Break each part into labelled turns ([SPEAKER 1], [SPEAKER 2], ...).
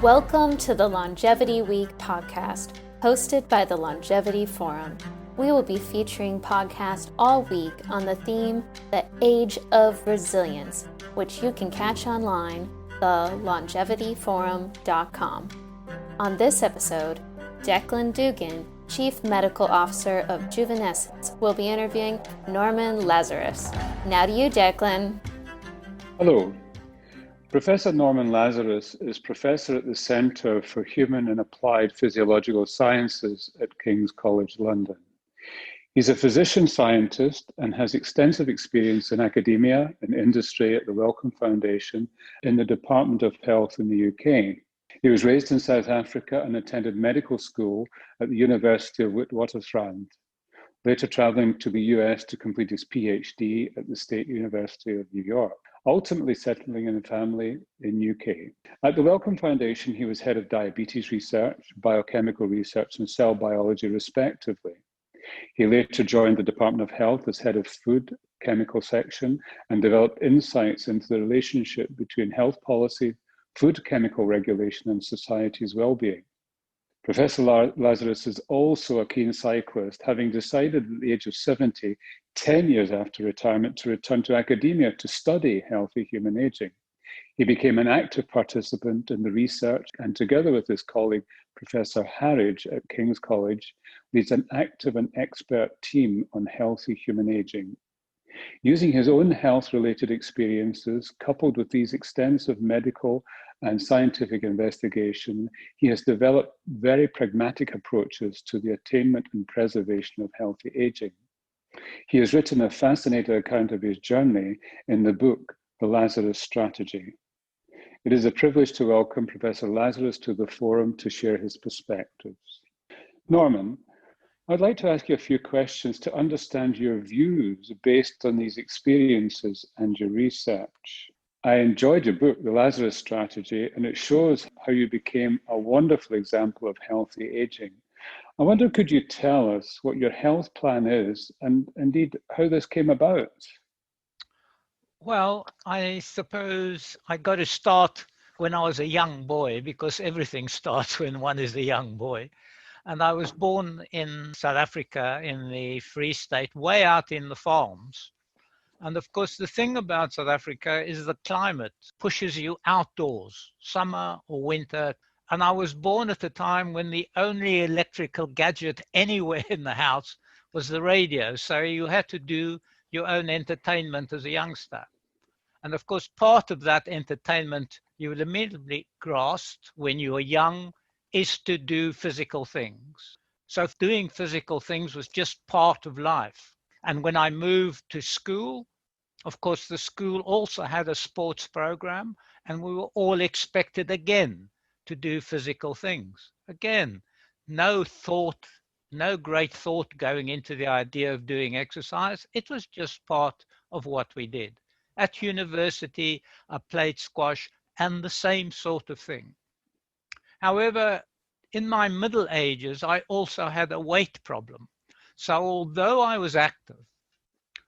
[SPEAKER 1] Welcome to the Longevity Week podcast, hosted by the Longevity Forum. We will be featuring podcasts all week on the theme, The Age of Resilience, which you can catch online, thelongevityforum.com. On this episode, Declan Doogan, Chief Medical Officer of Juvenescence, will be interviewing Norman Lazarus. Now to you, Declan.
[SPEAKER 2] Hello. Professor Norman Lazarus is professor at the Centre for Human and Applied Physiological Sciences at King's College London. He's a physician scientist and has extensive experience in academia and industry at the Wellcome Foundation in the Department of Health in the UK. He was raised in South Africa and attended medical school at the University of Witwatersrand, later traveling to the US to complete his PhD at the State University of New York, ultimately settling in a family in UK. At the Wellcome Foundation, he was head of diabetes research, biochemical research, and cell biology, respectively. He later joined the Department of Health as head of food chemical section and developed insights into the relationship between health policy, food chemical regulation, and society's well-being. Professor Lazarus is also a keen cyclist, having decided at the age of 70, 10 years after retirement, to return to academia to study healthy human aging. He became an active participant in the research and, together with his colleague, Professor Harridge at King's College, leads an active and expert team on healthy human aging. Using his own health-related experiences, coupled with these extensive medical and scientific investigation, he has developed very pragmatic approaches to the attainment and preservation of healthy aging. He has written a fascinating account of his journey in the book, The Lazarus Strategy. It is a privilege to welcome Professor Lazarus to the forum to share his perspectives. Norman, I'd like to ask you a few questions to understand your views based on these experiences and your research. I enjoyed your book, The Lazarus Strategy, and it shows how you became a wonderful example of healthy aging. I wonder, could you tell us what your health plan is and indeed how this came about?
[SPEAKER 3] Well, I suppose I got to start when I was a young boy, because everything starts when one is a young boy. And I was born in South Africa in the Free State, way out in the farms. And of course, the thing about South Africa is the climate pushes you outdoors, summer or winter. And I was born at a time when the only electrical gadget anywhere in the house was the radio. So you had to do your own entertainment as a youngster. And of course, part of that entertainment you will immediately grasp when you are young is to do physical things. So doing physical things was just part of life. And when I moved to school, of course, the school also had a sports program, and we were all expected again to do physical things. Again, no great thought going into the idea of doing exercise. It was just part of what we did. At university, I played squash and the same sort of thing. However, in my middle ages, I also had a weight problem. So although I was active,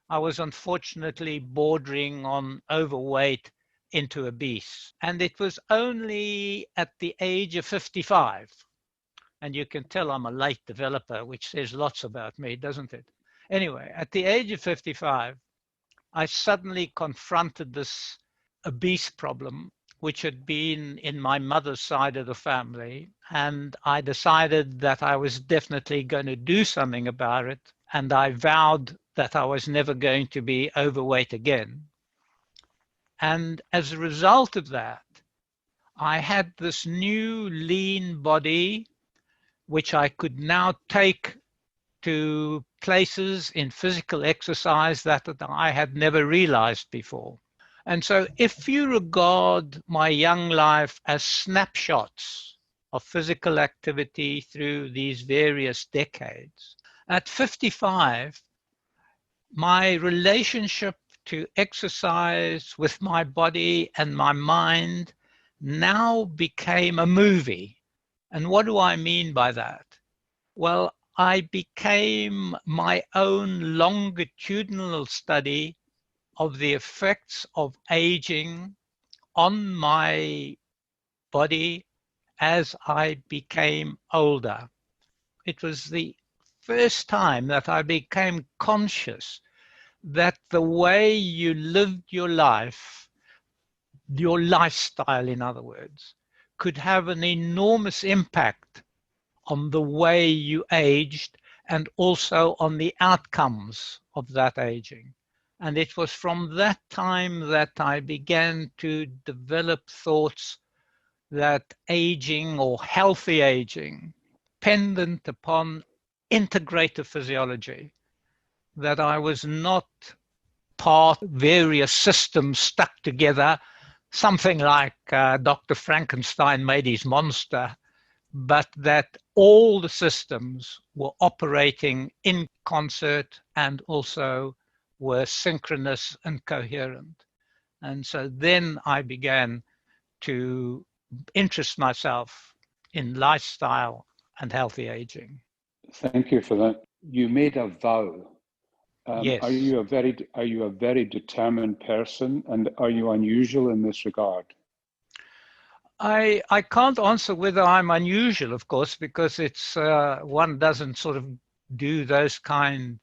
[SPEAKER 3] I was unfortunately bordering on overweight into obese. And it was only at the age of 55, and you can tell I'm a late developer, which says lots about me, doesn't it? Anyway, at the age of 55, I suddenly confronted this obese problem, which had been in my mother's side of the family. And I decided that I was definitely going to do something about it. And I vowed that I was never going to be overweight again. And as a result of that, I had this new lean body, which I could now take to places in physical exercise that I had never realized before. And so if you regard my young life as snapshots of physical activity through these various decades, at 55, my relationship to exercise with my body and my mind now became a movie. And what do I mean by that? Well, I became my own longitudinal study of the effects of aging on my body as I became older. It was the first time that I became conscious that the way you lived your life, your lifestyle, in other words, could have an enormous impact on the way you aged and also on the outcomes of that aging. And it was from that time that I began to develop thoughts that aging or healthy aging, dependent upon integrative physiology, that I was not part of various systems stuck together, something like Dr. Frankenstein made his monster, but that all the systems were operating in concert and also were synchronous and coherent. And so then I began to interest myself in lifestyle and healthy aging.
[SPEAKER 2] Thank you for that. You made a vow. Are
[SPEAKER 3] Yes.
[SPEAKER 2] you a very determined person, and are you unusual in this regard?
[SPEAKER 3] I can't answer whether I'm unusual, of course, because it's one doesn't sort of do those kind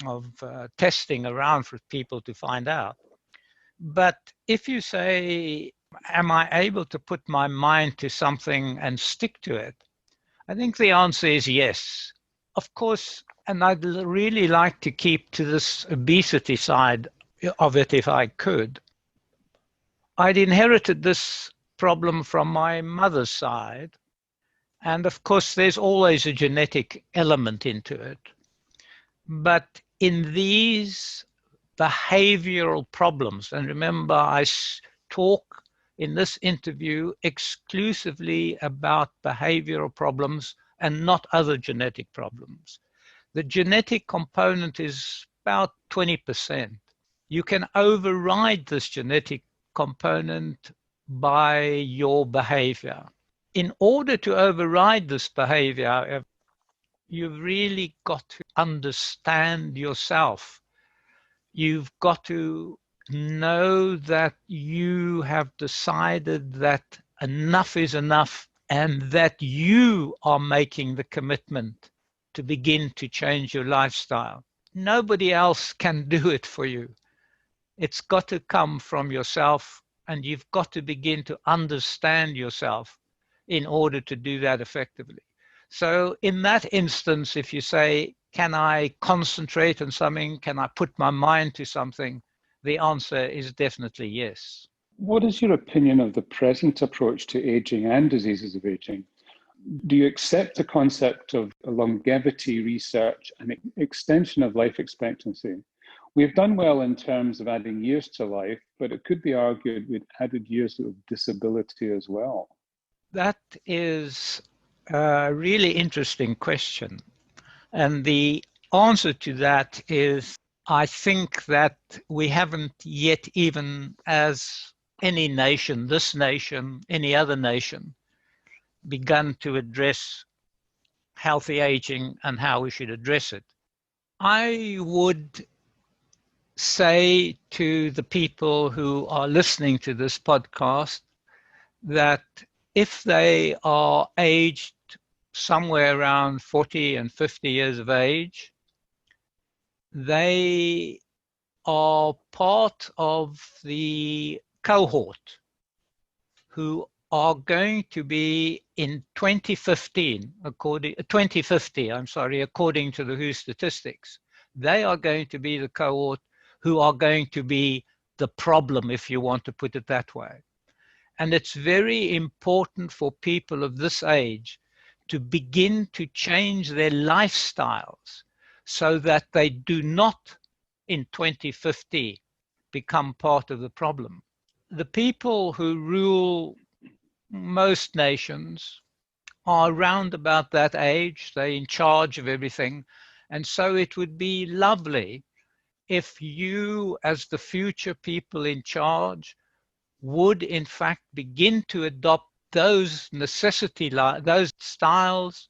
[SPEAKER 3] of testing around for people to find out. But if you say, am I able to put my mind to something and stick to it? I think the answer is yes. Of course, and I'd really like to keep to this obesity side of it if I could. I'd inherited this problem from my mother's side. And of course, there's always a genetic element into it. But in these behavioral problems, and remember, I talk in this interview exclusively about behavioral problems and not other genetic problems. The genetic component is about 20%. You can override this genetic component by your behavior. In order to override this behavior, you've really got to understand yourself. You've got to know that you have decided that enough is enough and that you are making the commitment to begin to change your lifestyle. Nobody else can do it for you. It's got to come from yourself, and you've got to begin to understand yourself in order to do that effectively. So in that instance, if you say, can I concentrate on something? Can I put my mind to something? The answer is definitely yes.
[SPEAKER 2] What is your opinion of the present approach to aging and diseases of aging? Do you accept the concept of longevity research and extension of life expectancy? We've done well in terms of adding years to life, but it could be argued we've added years of disability as well.
[SPEAKER 3] That is a really interesting question. And the answer to that is, I think that we haven't yet, even as any nation, this nation, any other nation, begun to address healthy aging and how we should address it. I would say to the people who are listening to this podcast that if they are aged somewhere around 40 and 50 years of age, they are part of the cohort who are going to be in 2050, according to the WHO statistics. They are going to be the cohort who are going to be the problem, if you want to put it that way. And it's very important for people of this age to begin to change their lifestyles so that they do not, in 2050, become part of the problem. The people who rule most nations are around about that age. They're in charge of everything. And so it would be lovely if you, as the future people in charge, would in fact begin to adopt those those styles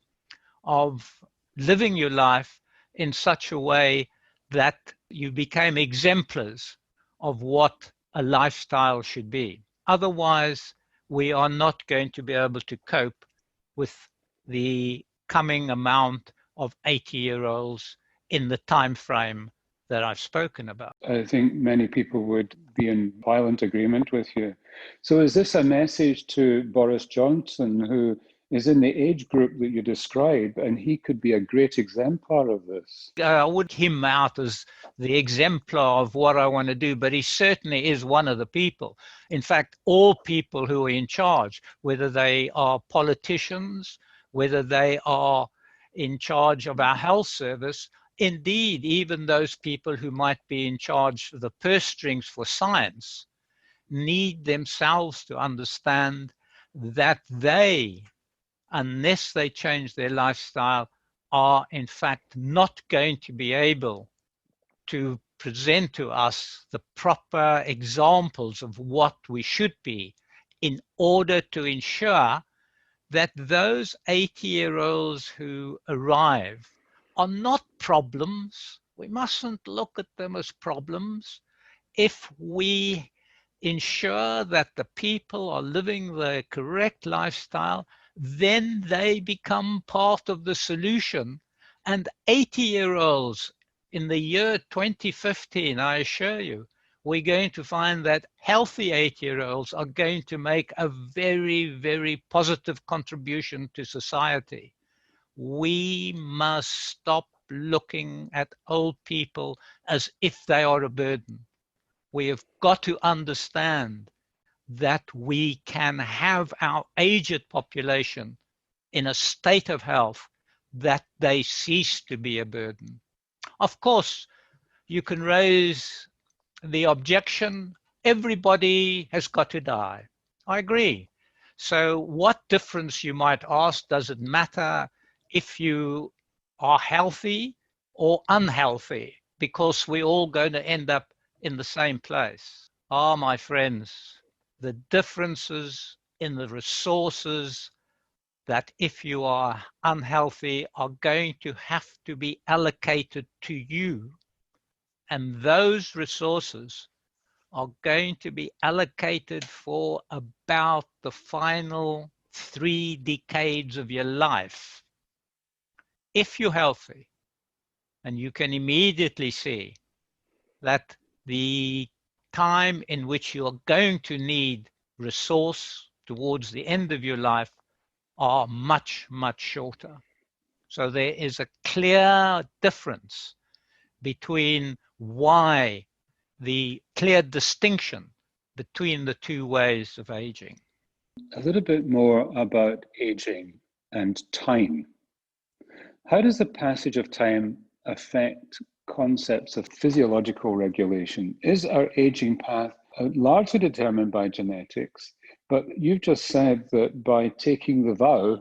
[SPEAKER 3] of living your life in such a way that you became exemplars of what a lifestyle should be. Otherwise, we are not going to be able to cope with the coming amount of 80-year-olds in the time frame that I've spoken about.
[SPEAKER 2] I think many people would be in violent agreement with you. So is this a message to Boris Johnson, who is in the age group that you describe, and he could be a great exemplar of this?
[SPEAKER 3] I would him out as the exemplar of what I want to do, but he certainly is one of the people. In fact, all people who are in charge, whether they are politicians, whether they are in charge of our health service, indeed, even those people who might be in charge of the purse strings for science, need themselves to understand that they, unless they change their lifestyle, are in fact not going to be able to present to us the proper examples of what we should be in order to ensure that those 80-year-olds who arrive are not problems. We mustn't look at them as problems. If we ensure that the people are living the correct lifestyle, then they become part of the solution. And 80-year-olds in the year 2015, I assure you, we're going to find that healthy 80-year-olds are going to make a very, very positive contribution to society. We must stop looking at old people as if they are a burden. We have got to understand that we can have our aged population in a state of health that they cease to be a burden. Of course, you can raise the objection, everybody has got to die. I agree. So what difference, you might ask, does it matter if you are healthy or unhealthy? Because we're all going to end up in the same place. Ah, my friends, the differences in the resources that if you are unhealthy are going to have to be allocated to you. And those resources are going to be allocated for about the final 3 decades of your life. If you're healthy, and you can immediately see that the time in which you're going to need resource towards the end of your life are much, much shorter. So there is a clear difference between why the clear distinction between the two ways of aging.
[SPEAKER 2] A little bit more about aging and time. How does the passage of time affect concepts of physiological regulation? Is our aging path largely determined by genetics? But you've just said that by taking the vow,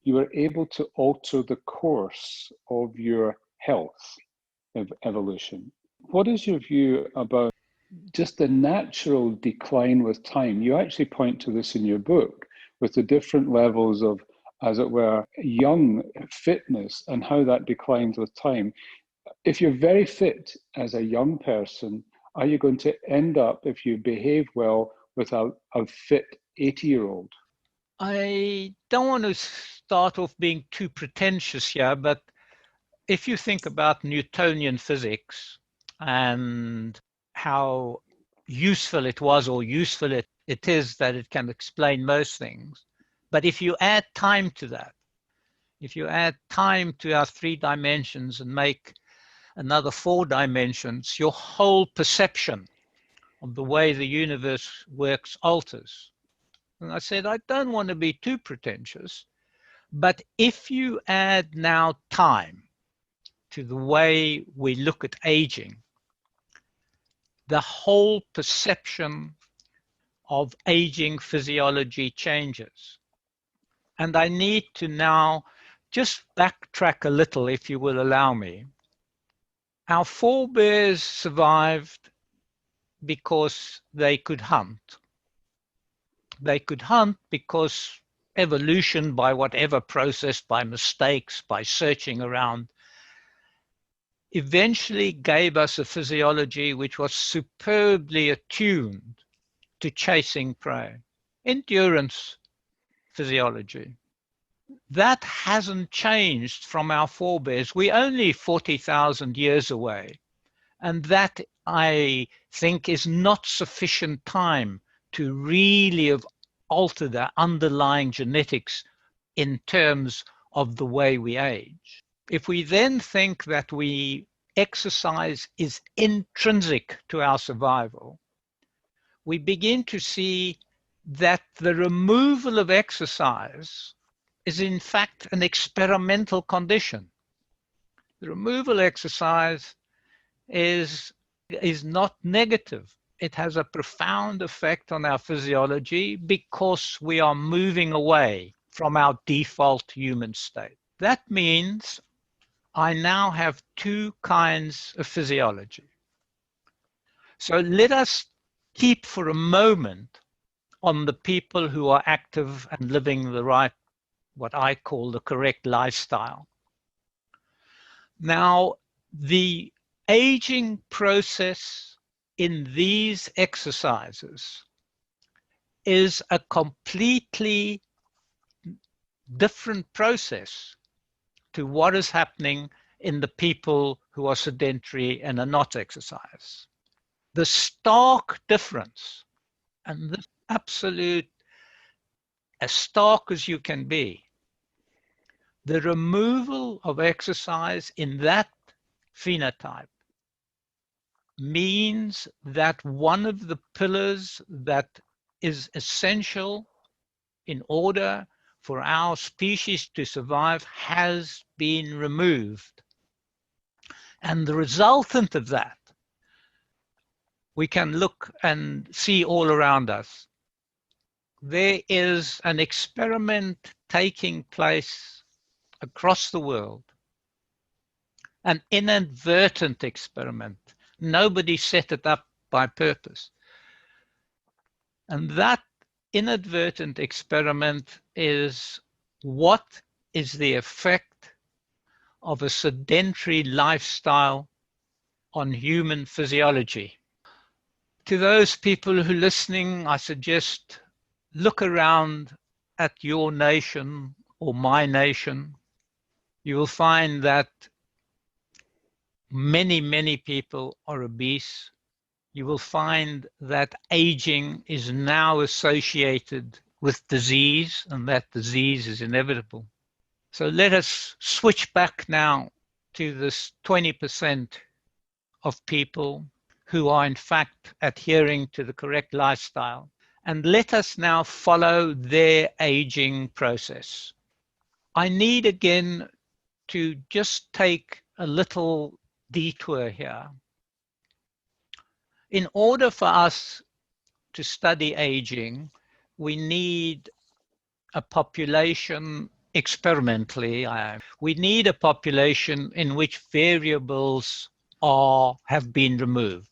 [SPEAKER 2] you were able to alter the course of your health evolution. What is your view about just the natural decline with time? You actually point to this in your book with the different levels of, as it were, young fitness and how that declines with time. If you're very fit as a young person, are you going to end up, if you behave well, with a fit 80-year-old?
[SPEAKER 3] I don't want to start off being too pretentious here, but if you think about Newtonian physics and how useful it was or useful it is that it can explain most things, but if you add time to that, if you add time to our 3 dimensions and make another 4 dimensions, your whole perception of the way the universe works alters. And I said, I don't want to be too pretentious, but if you add now time to the way we look at aging, the whole perception of aging physiology changes. And I need to now just backtrack a little, if you will allow me. Our forebears survived because they could hunt. They could hunt because evolution, by whatever process, by mistakes, by searching around, eventually gave us a physiology which was superbly attuned to chasing prey. endurance physiology. That hasn't changed from our forebears. We're only 40,000 years away. And that, I think, is not sufficient time to really have altered the underlying genetics in terms of the way we age. If we then think that exercise is intrinsic to our survival, we begin to see that the removal of exercise is in fact an experimental condition. The removal of exercise is not negative. It has a profound effect on our physiology because we are moving away from our default human state. That means I now have two kinds of physiology. So let us keep for a moment on the people who are active and living the right, what I call the correct lifestyle. Now, the aging process in these exercises is a completely different process to what is happening in the people who are sedentary and are not exercise. The stark difference, and the absolute, as stark as you can be, the removal of exercise in that phenotype means that one of the pillars that is essential in order for our species to survive has been removed. And the resultant of that, we can look and see all around us. There is an experiment taking place across the world, an inadvertent experiment. Nobody set it up by purpose. And that inadvertent experiment is, what is the effect of a sedentary lifestyle on human physiology? To those people who are listening, I suggest look around at your nation or my nation. You will find that many people are obese. You will find that aging is now associated with disease, and that disease is inevitable. So let us switch back now to this 20% of people who are in fact adhering to the correct lifestyle. And let us now follow their aging process. I need again to just take a little detour here. In order for us to study aging, we need a population experimentally. We need a population in which variables have been removed.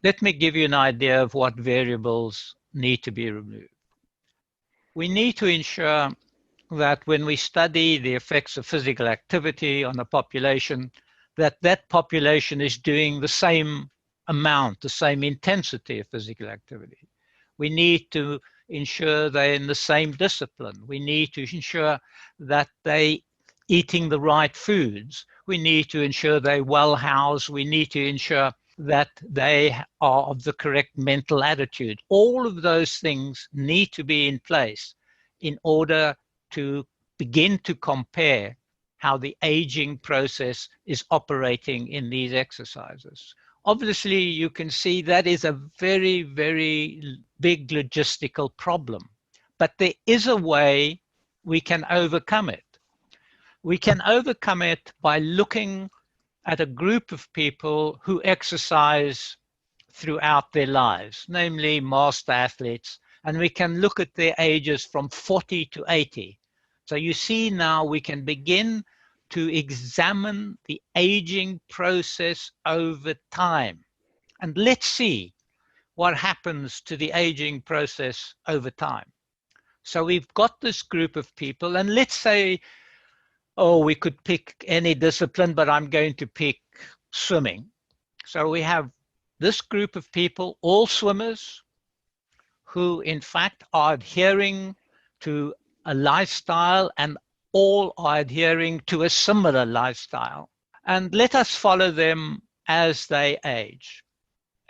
[SPEAKER 3] Let me give you an idea of what variables need to be removed. We need to ensure that when we study the effects of physical activity on a population, that population is doing the same amount, the same intensity of physical activity. We need to ensure they're in the same discipline. We need to ensure that they're eating the right foods. We need to ensure they're well housed. We need to ensure that they are of the correct mental attitude. All of those things need to be in place in order to begin to compare how the aging process is operating in these exercises. Obviously, you can see that is a very big logistical problem, but there is a way we can overcome it. We can overcome it by looking at a group of people who exercise throughout their lives, namely master athletes, and we can look at their ages from 40 to 80. So you see now we can begin to examine the aging process over time. And let's see what happens to the aging process over time. So we've got this group of people, and let's say, oh, we could pick any discipline, but I'm going to pick swimming. So we have this group of people, all swimmers, who in fact are adhering to a lifestyle, and all are adhering to a similar lifestyle. And let us follow them as they age.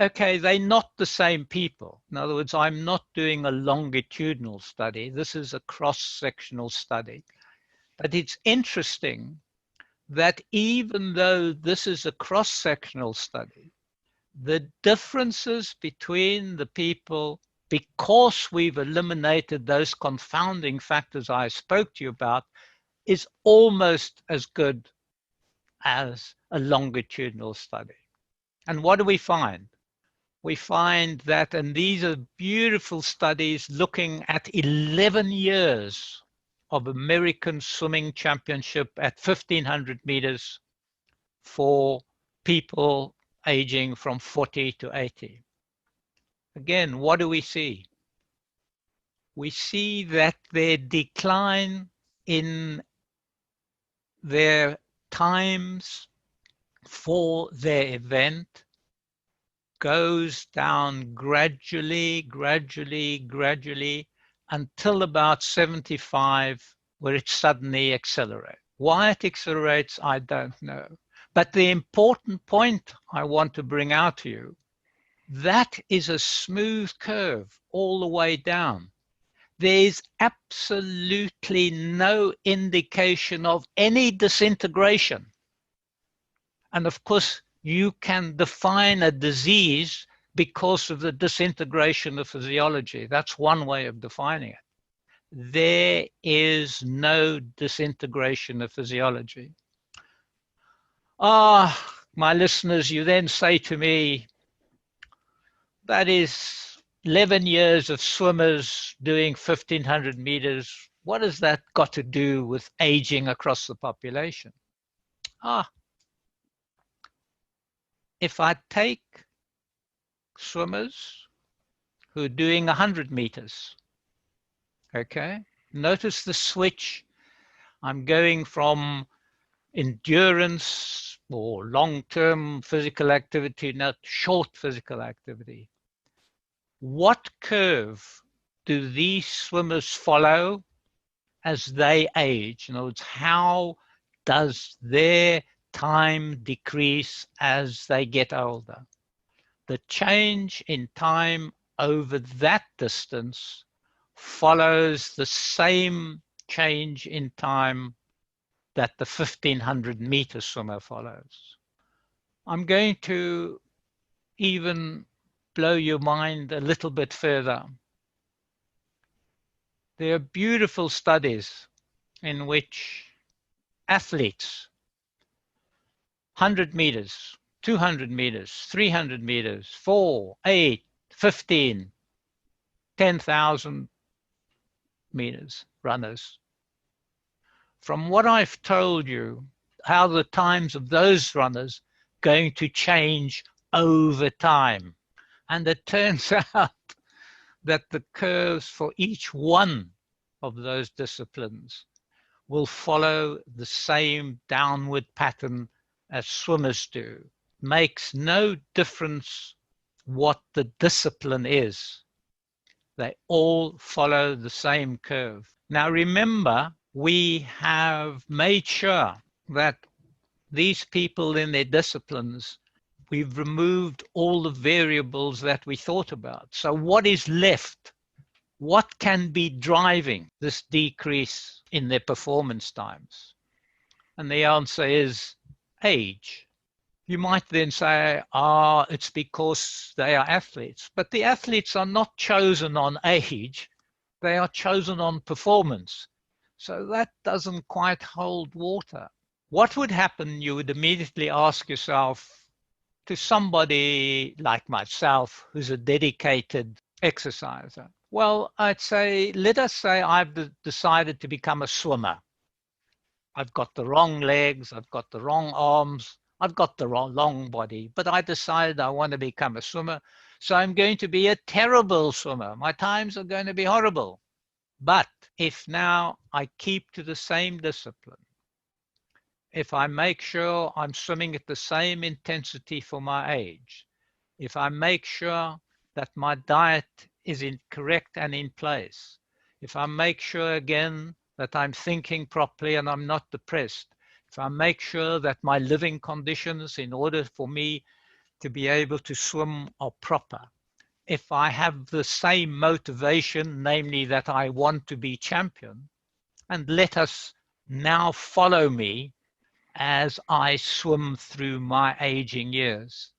[SPEAKER 3] Okay, they're not the same people. In other words, I'm not doing a longitudinal study. This is a cross-sectional study. But it's interesting that even though this is a cross-sectional study, the differences between the people, because we've eliminated those confounding factors I spoke to you about, is almost as good as a longitudinal study. And what do we find? We find that, and these are beautiful studies looking at 11 years of American swimming championship at 1500 meters for people aging from 40 to 80. Again, what do we see? We see that their decline in their times for their event goes down gradually until about 75, where it suddenly accelerates. Why it accelerates, I don't know. But the important point I want to bring out to you, that is a smooth curve all the way down. There's absolutely no indication of any disintegration. And of course, you can define a disease because of the disintegration of physiology. That's one way of defining it. There is no disintegration of physiology. My listeners, you then say to me, that is 11 years of swimmers doing 1500 meters. What has that got to do with aging across the population? If I take swimmers who are doing 100 meters, okay, notice the switch. I'm going from endurance or long-term physical activity, not short physical activity. What curve do these swimmers follow as they age? In other words, how does their time decrease as they get older? The change in time over that distance follows the same change in time that the 1500 meter swimmer follows. I'm going to even blow your mind a little bit further. There are beautiful studies in which athletes, 100 meters, 200 meters, 300 meters, 4, 8, 15, 10,000 meters runners. From what I've told you, how the times of those runners going to change over time. And it turns out that the curves for each one of those disciplines will follow the same downward pattern as swimmers do. Makes no difference what the discipline is. They all follow the same curve. Now remember, we have made sure that these people in their disciplines, we've removed all the variables that we thought about. So what is left? What can be driving this decrease in their performance times? And the answer is age. You might then say, it's because they are athletes. But the athletes are not chosen on age. They are chosen on performance. So that doesn't quite hold water. What would happen, you would immediately ask yourself, to somebody like myself who's a dedicated exerciser? Well, I'd say, let us say I've decided to become a swimmer. I've got the wrong legs, I've got the wrong arms, I've got the wrong long body, but I decided I want to become a swimmer. So I'm going to be a terrible swimmer. My times are going to be horrible. But if now I keep to the same discipline, if I make sure I'm swimming at the same intensity for my age, if I make sure that my diet is correct and in place, if I make sure again that I'm thinking properly and I'm not depressed, if I make sure that my living conditions in order for me to be able to swim are proper, if I have the same motivation, namely that I want to be champion, and let us now follow me as I swim through my aging years.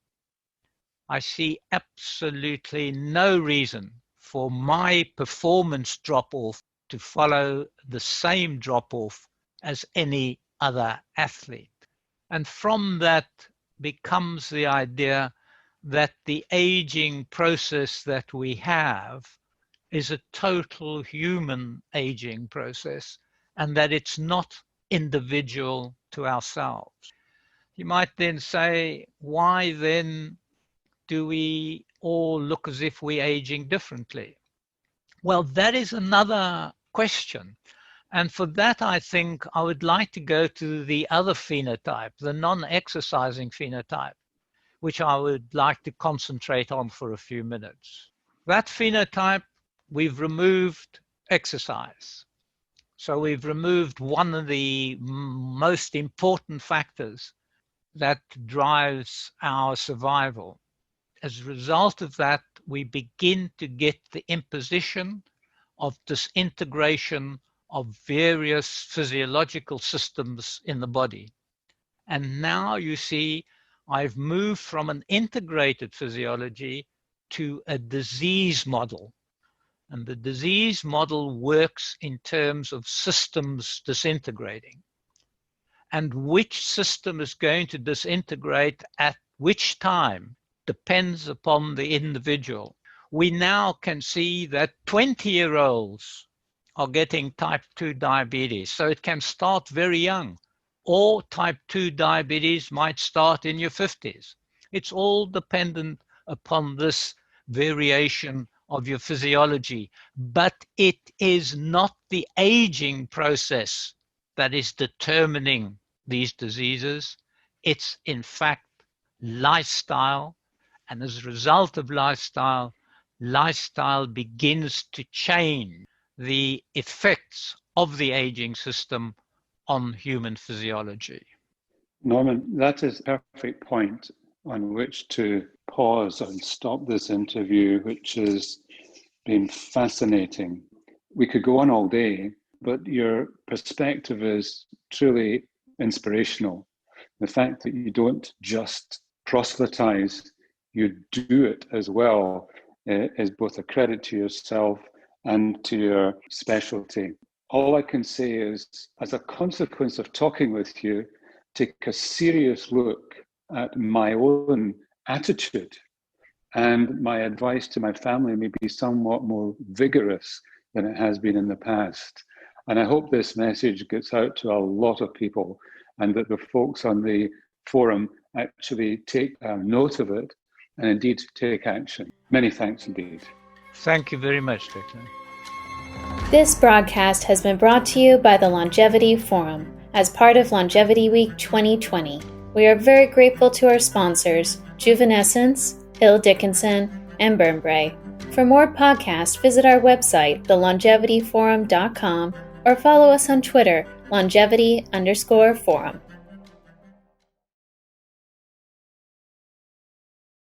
[SPEAKER 3] I see absolutely no reason for my performance drop-off to follow the same drop-off as any other athlete. And from that becomes the idea that the aging process that we have is a total human aging process, and that it's not individual to ourselves. You might then say, why then do we all look as if we're aging differently? Well, that is another question. And for that, I think I would like to go to the other phenotype, the non-exercising phenotype, which I would like to concentrate on for a few minutes. That phenotype, we've removed exercise. So we've removed one of the most important factors that drives our survival. As a result of that, we begin to get the imposition of disintegration of various physiological systems in the body. And now you see, I've moved from an integrated physiology to a disease model. And the disease model works in terms of systems disintegrating. And which system is going to disintegrate at which time depends upon the individual. We now can see that 20-year-olds are getting type 2 diabetes. So it can start very young. Or type 2 diabetes might start in your 50s. It's all dependent upon this variation of your physiology. But it is not the aging process that is determining these diseases. It's in fact lifestyle. And as a result of lifestyle begins to change the effects of the aging system on human physiology.
[SPEAKER 2] Norman, that is a perfect point on which to pause and stop this interview, which has been fascinating. We could go on all day, but your perspective is truly inspirational. The fact that you don't just proselytize, you do it as well, is both a credit to yourself and to your specialty. All I can say is, as a consequence of talking with you, take a serious look at my own attitude, and my advice to my family may be somewhat more vigorous than it has been in the past. And I hope this message gets out to a lot of people, and that the folks on the forum actually take note of it and indeed take action. Many thanks indeed.
[SPEAKER 3] Thank you very much, Declan.
[SPEAKER 1] This broadcast has been brought to you by the Longevity Forum as part of Longevity Week 2020. We are very grateful to our sponsors, Juvenescence, Hill Dickinson, and Burnbrae. For more podcasts, visit our website, thelongevityforum.com, or follow us on Twitter, longevity_forum.